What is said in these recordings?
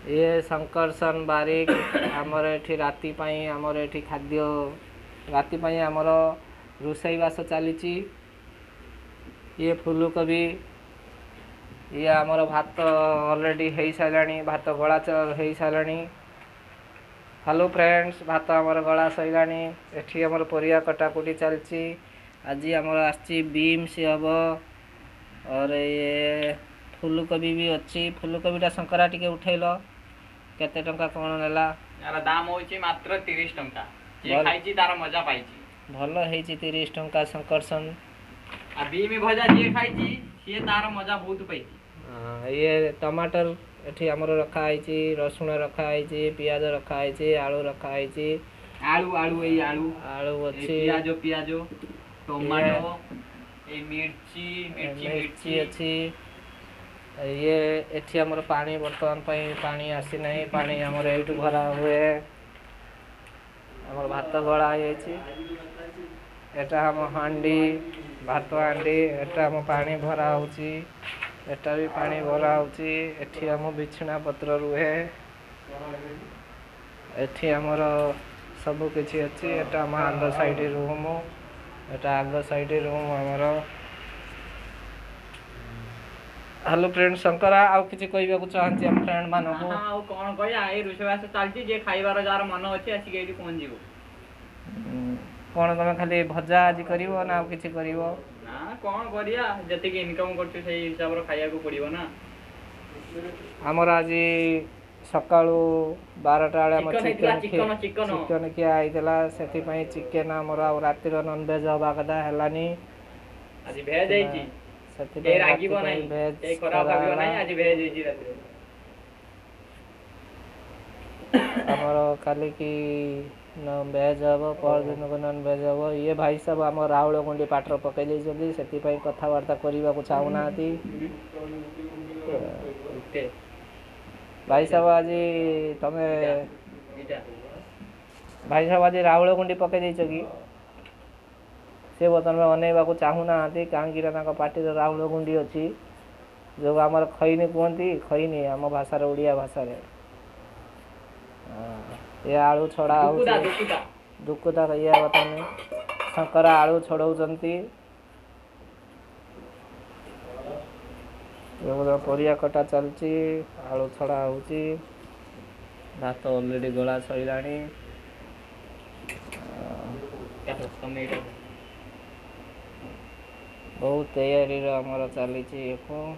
ये शंकरसन बारिक आमर एठी राति पाई आमर एठी खाद्य राति पाई आमर रोसई बास चली। ये फूलकोबी ये आमर भात ऑलरेडी हो सारा भात गला हो सारा। हेलो फ्रेंड्स भात आमर गला सैला एठी आमर परिया कटाकुटी चलची। आज आमर आसी बीम्स हम और ये फूलकोबी भी अच्छी। फूलकोबीटा शंकरा टिके उठेल केते टंका कोन नेला? यार दाम होची मात्र 30 टंका। जे खाइची तार मजा पाइची। भलो हेची 30 टंका शंकरसन। आ बीम भजा जे खाइची से तार मजा बहुत पाइची। ये टमाटर एठी हमर रखा आइची, रसुण रखा आइची, प्याज रखा आइची, आलू रखा आइची। आलू आलू ए आलू आलू अच्छी, प्याज टमाटो ए मिर्ची मिर्ची अच्छी। ये एठी हमर पानी वर्तमान पई पानी आसी नहीं। पानी हमर एठू भरा हुए। हमर भात गला आइची। एटा हम हांडी भात हांडी एटा हम पानी भरा होची। एटा भी पानी भरा होची। एठी हम बिछना पत्र रुहे। एठी हमर सब किछि अछि। एटा हम आंदर साइड रूम, एटा आग साइड रूम हमर। हेलो फ्रेंड शंकरा आउ किछि कहबा को चाहंती हम फ्रेंड मानो को? हां आउ कोन कहया ए रुषवास चलती जे खाइबार जार मन अछि आसी गेडी कोन जीवो। कोन तमे खाली भजा आज करिवो ना आउ किछि करिवो? ना कोन करिया जति के इनकम करछु सेही हिसाब रो खाइया को पड़िबो ना। हमर आज सकाळू 12टा वाले हम चिकन किया आइतला। सेति पई चिकन हमर आ राति रो नॉन वेज होबा कदा हलानी। आज भेज आइची सेति ए रागिबो नाही ए खराब भाबियो नाही। आज भेज आइची राति हमर काली की नॉन वेज हबो, पर दिन को नॉन वेज हबो। ये भाई सब हमर राहुल गुंडी पाटर पकई दै जल्दी सेति पई कथा वार्ता करिबा को चाहू नाती। भाई साहब आज तमे भाई साहब आज राहुल गुंडी पकई दैछ कि से बतन में अनेबा को चाहू नाती। कांगिरा ताका पार्टी रे राहुल गुंडी अछि जो हमर खैनी कहंती। खैनी हम भाषा रे ओडिया भाषा रे ये आलू छड़ा दुकुदा कहिया बताने शंकरा आलू छड़ौचंती। ये परिया कटा चलची, आलू छड़ा होची। भात ऑलरेडी गला सैलानी। बहुत तैयारी रे हमर चलीची एको।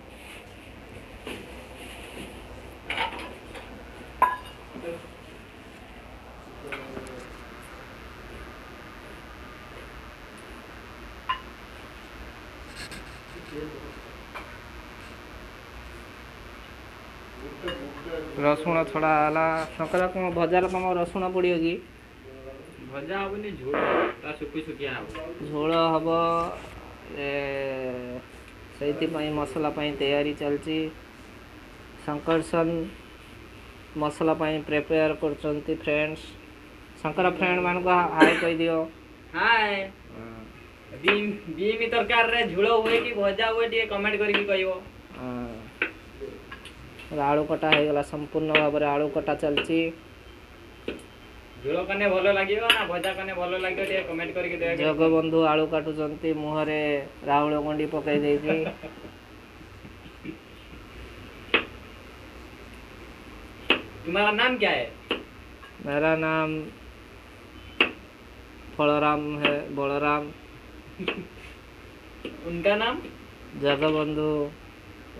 रसुण छड़ा हला शंकरा को भजार कम रसुण पड़ियो कि? भजा हबनी झोल ता सुखी सुखिया हबो। झोल हबो सेति पई मसाला पई तैयारी चलची। शंकरसन मसाला पई प्रिपेयर करचंती फ्रेंड्स। शंकरा फ्रेंड मान को हाय कह दियो। हाय बीम तरकार रे झोल हुए कि भजा हुए टिके कमेंट करके कहिवो। आलू कटा हो गला संपूर्ण भाव में आलू कटा चलची। झोल कने भलो लागियो ना भजा कने भलो लागियो टिके कमेंट करके दे। जगबंधु आलू काटुचंती मुहरे राहुल गुंडी पकई देची। तुम्हारा नाम क्या है? मेरा नाम फलराम है, बलराम। उनका नाम? जगबंधु।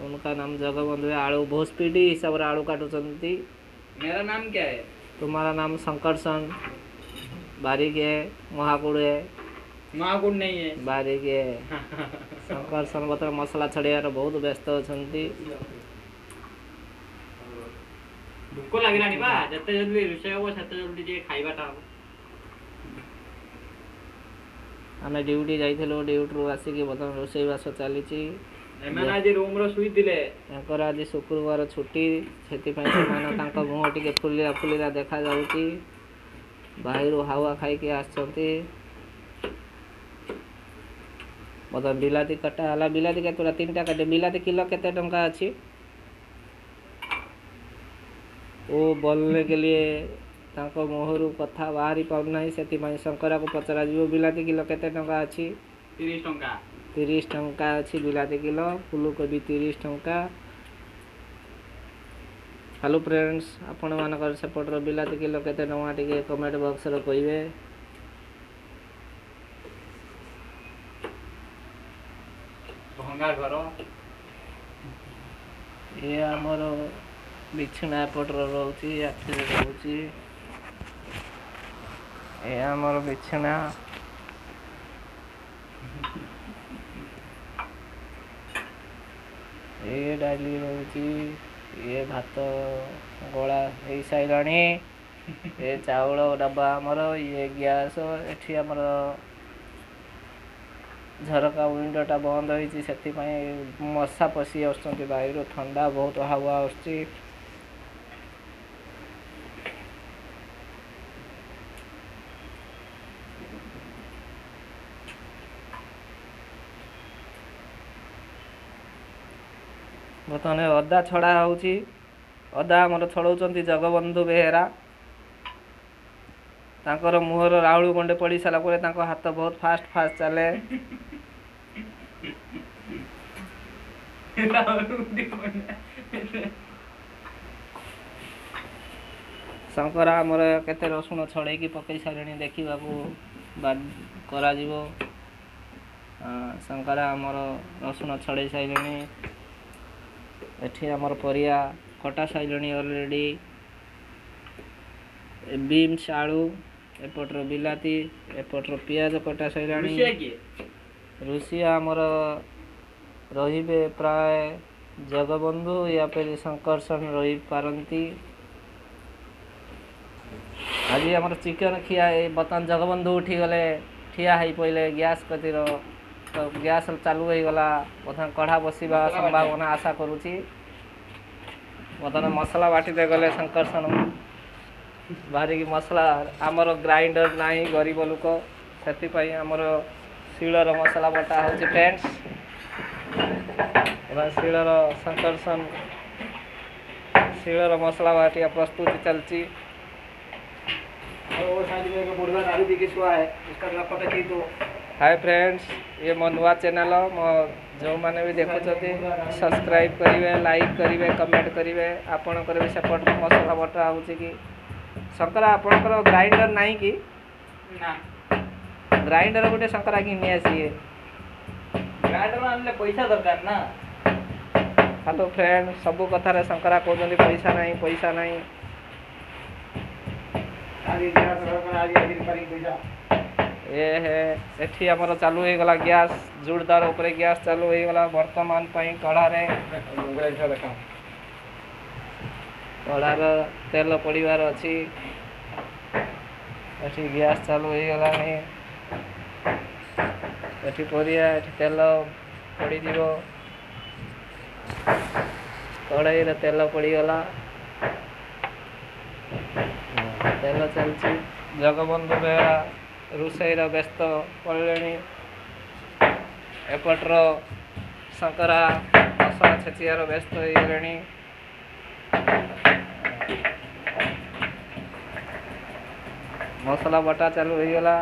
उनका नाम जगबंधु है। आलू बहुत स्पीडी हिसाब रे आलू काटुचंती। मेरा नाम क्या है? तुम्हारा नाम शंकरसन बारिक है, महाकुड़ है। महाकुड़ नहीं है, बारिक है। शंकरसन बतर मसला छड़ियार बहुत व्यस्त अछंती। भूख लागिलानी बा जते जल्दी रुषय हो सेते जल्दी जे खाइबाटा हो। आमे ड्यूटी जाइथिलो, ड्यूटी रो आसी के बतर रोसई बास चलीची। एमान आज रूम रो सुई दिले एकर आज शुक्रवार छुट्टी सेति पई सेमान तांका मुह टिके फुलिया फुलिया देखा जाउची। बाहिर हावा खाई के आछंती। बतर बिलाती कटा हला। बिलाती के तोरा 3टा काटे। बिलाती किलो केते टंका अछि? वो बोलने के लिए तांको मुहरु कथा बाहरी पाउना से शंकरा को पचरा जीव बिलाती किलो केते टंका अछि 30 टंका 30 टंका अछि बिलाती किलो फूलकोबी 30 टंका। हेलो फ्रेंड्स आपण मानकर सेपटर बिलाती किलो केते टंका टिके कमेंट बॉक्स रे कहिबे। भंगा घर ये आमर बिछना एपटर रोची आखि रोची ये आमर बिछना ये डाली रोची ये भात गोला हो साराणी ये चाउल डब्बा आमर ये गैस एठी आमर झरका विंडोटा बंद होती से मशा पशि आसुँच बाहर ठंडा बहुत हवा आसुची। बर्तमान अदा छड़ा होची अदा आमर छड़ाउछंती जगबंधु बेहेरा तांकर मुहर राउळु गंडे पड़ी सारा परे तांको हाथ बहुत फास्ट फास्ट चले शंकरा आमर केते रसुण छड़े की पकई सारे देखा करा जीवो। शंकरा आमर रसुण छड़े सारे एठी आमर परिया कटा सारे ऑलरेडी बीन्स आलू एपटर बिलाती एपटर पियाज कटा सारे रुषिया आमर रहिबे प्राय जगबंधु या फिर शंकरसन रही पारंती। आज आमर चिकन खिया बर्तमान जगबंधु उठी गले ठिया है पहले गैस कतिर तो गैस चालू हो गला बर्तमान कढ़ा बसवा संभावना आशा करुच्ची। बर्तमान मसला बाटी दे गले शंकरसन बाहरी की मसला आमर ग्राइंडर नहीं गरीब लोक से आमर शिलर मसला बटा हो फ्रेंड्स शिलर शंकरसन शिलर मसला बाटिया प्रस्तुति चलती। हाय फ्रेंड्स ये मो नुआ चैनल मो जो मैंने भी देखुं सब्सक्राइब करेंगे लाइक करेंगे कमेंट करेंगे आपणकर भी सेपट मसला बटा हो शंकरा आपणकर ग्राइंडर नहीं कि ना ग्राइंडर गोटे शंकरा कि आसी ग्राइंडर आनले पैसा दरकार ना। हेलो फ्रेंड सबू कथार शंकरा कहते पैसा नहीं पैसा नहीं ये है एठी आमर चालू हो गला गैस जोरदार ऊपर गैस चालू हो गला वर्तमान कढ़ारे कढ़ार तेल पड़वार अच्छी एठी गैस चालू हो गला एठी परिया एठी तेल पड़ी जीवो कढ़ाई रे तेल पड़ीगला तेल चलची जगबंधु बेहरा रोषेईर व्यस्त पड़े एपटर शंकरा मसला छेचियार व्यस्त हो गले। मसला बटा चालू हो गला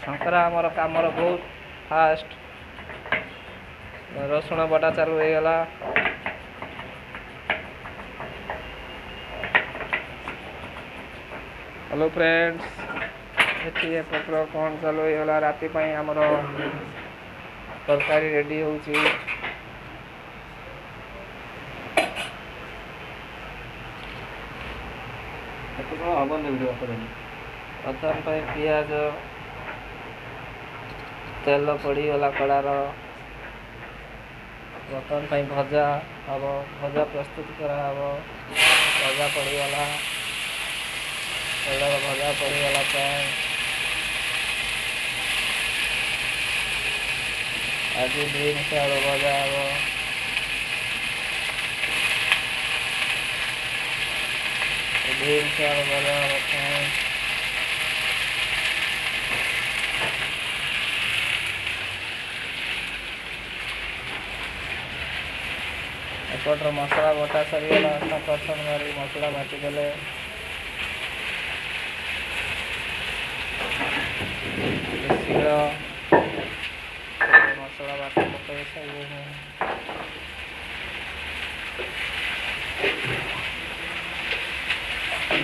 शंकरा आमर कामर बहुत फास्ट रसुण बटा चालू हो गला। हेलो फ्रेंड्स ये पत्र कौन चालू हो गला राति आमर तरकारी रेडी होची प्रथम पियाज तेल पड़ीगला कड़ार बर्तमान भजा हम भजा प्रस्तुत कराब भजा पड़ीगला तेलर भजा पड़ीगला पैन आज बीन्स आलू भजा हम बीन्स आलू भजा हम पैन ସେପଟର ମସଲା ବଟା ସରିଗଲା। ଶଙ୍କର୍ଷଣ ବାରିକ ମସଲା ବାଟିଦେଲେ। ଶିଳ ମସଲା ବାଟି ପକାଇ ସାରିଲେଣି।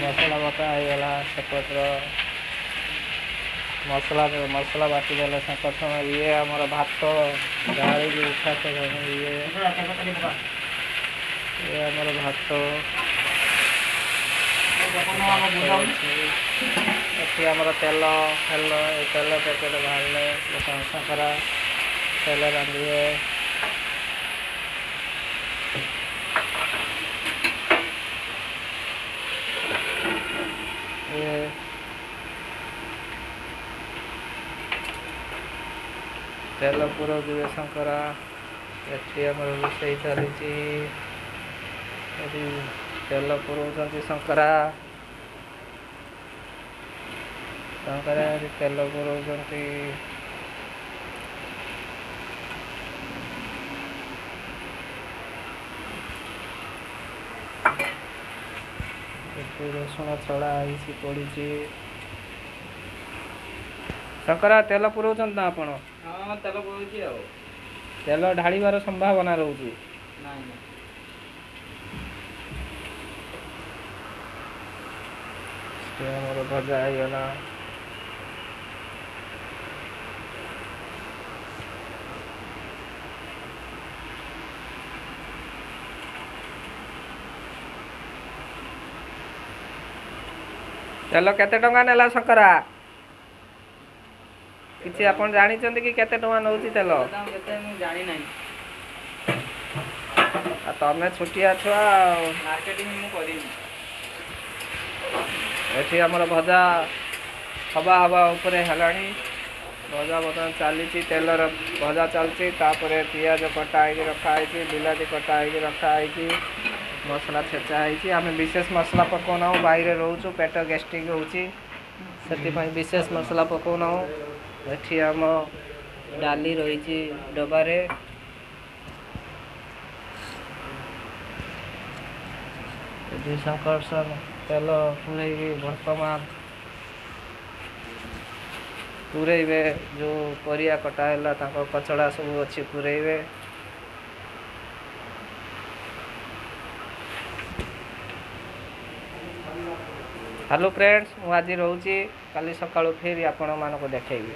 ମସଲା ବଟା ହେଇଗଲା। ସେପଟର ମସଲା ବାଟିଦେଲେ ଶଙ୍କର୍ଷଣ। ଇଏ ଆମର ଭାତ ଗାଳିକି ଉଠା ସାରିଲାଣି। ଇଏ ଆମର ଭାତ ଏଠି ଆମର ତେଲ ଏ ତେଲ ପ୍ୟାକେଟ୍ ବାହାରିଲେ ଶଙ୍କରା ତେଲ ରାନ୍ଧିବେ। ତେଲ ପୁରଉଥିବେ ଶଙ୍କରା। ଏଠି ଆମର ରୋଷେଇ ଚାଲିଛି। ଏଠି ତେଲ ପୁରଉଛନ୍ତି ଶଙ୍କରା। ତେଲ ପୁରଉଛନ୍ତି। ଏଠି ରସୁଣ ଛଡ଼ା ହେଇଛି ପଡ଼ିଛି। ଶଙ୍କରା ତେଲ ପୁରଉଛନ୍ତି ନା ଆପଣ? ହଁ ତେଲ ପକଉଛି ଆଉ। ତେଲ ଢାଳିବାର ସମ୍ଭାବନା ରହୁଛି। ନାଇଁ ଆମର ଭଜା ହେଇଗଲା। ତେଲ କେତେ ଟଙ୍କା ନେଲା ଶଙ୍କରା? କିଛି ଆପଣ ଜାଣିଛନ୍ତି କି କେତେ ଟଙ୍କା ନେଉଛି ତେଲ? କେତେ ମୁଁ ଜାଣିନାହିଁ। ଆଉ ତମେ ଛୋଟିଆ ଛୁଆ ଆଉ। ମାର୍କେଟିଂ ମୁଁ କରିନି। ଏଠି ଆମର ଭଜା ହବା ଉପରେ ହେଲାଣି। ଭଜା ବର୍ତ୍ତମାନ ଚାଲିଛି। ତେଲର ଭଜା ଚାଲିଛି। ତାପରେ ପିଆଜ କଟା ହେଇକି ରଖା ହେଇଛି। ବିଲାତି କଟା ହେଇକି ରଖା ହେଇଛି। ମସଲା ଛେଚା ହେଇଛି। ଆମେ ବିଶେଷ ମସଲା ପକାଉନାହୁଁ। ବାଇରେ ରହୁଛୁ, ପେଟ ଗ୍ୟାଷ୍ଟ୍ରିକ୍ ହେଉଛି, ସେଥିପାଇଁ ବିଶେଷ ମସଲା ପକାଉନାହୁଁ। ଏଠି ଆମ ଡାଲି ରହିଛି ଡବାରେ। ଏଠି ଶଙ୍କର୍ଷଣ ତେଲ ପୁରେଇକି ବର୍ତ୍ତମାନ ପୁରେଇବେ। ଯେଉଁ ପରିବା କଟା ହେଲା ତାଙ୍କ କଚଡ଼ା ସବୁ ଅଛି ପୁରେଇବେ। ହ୍ୟାଲୋ ଫ୍ରେଣ୍ଡସ୍, ମୁଁ ଆଜି ରହୁଛି। କାଲି ସକାଳୁ ଫେରି ଆପଣମାନଙ୍କୁ ଦେଖେଇବି।